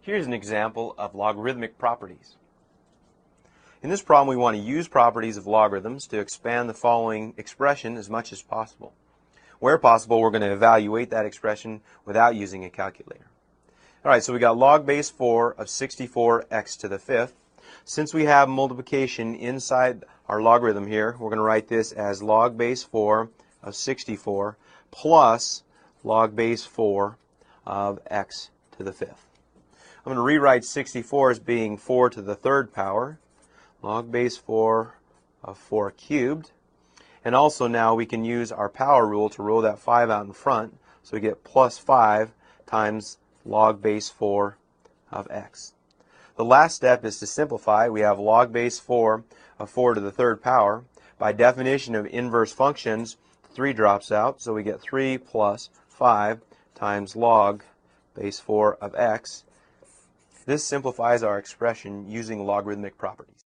Here's an example of logarithmic properties. In this problem, we want to use properties of logarithms to expand the following expression as much as possible. Where possible, we're going to evaluate that expression without using a calculator. All right, so we got log base 4 of 64x to the fifth. Since we have multiplication inside our logarithm here, we're going to write this as log base 4 of 64 plus log base 4 of x to the fifth. I'm going to rewrite 64 as being 4 to the third power, log base 4 of 4 cubed. And also now we can use our power rule to roll that 5 out in front, so we get plus 5 times log base 4 of x. The last step is to simplify. We have log base 4 of 4 to the third power. By definition of inverse functions, 3 drops out, so we get 3 plus 5 times log base 4 of x. This simplifies our expression using logarithmic properties.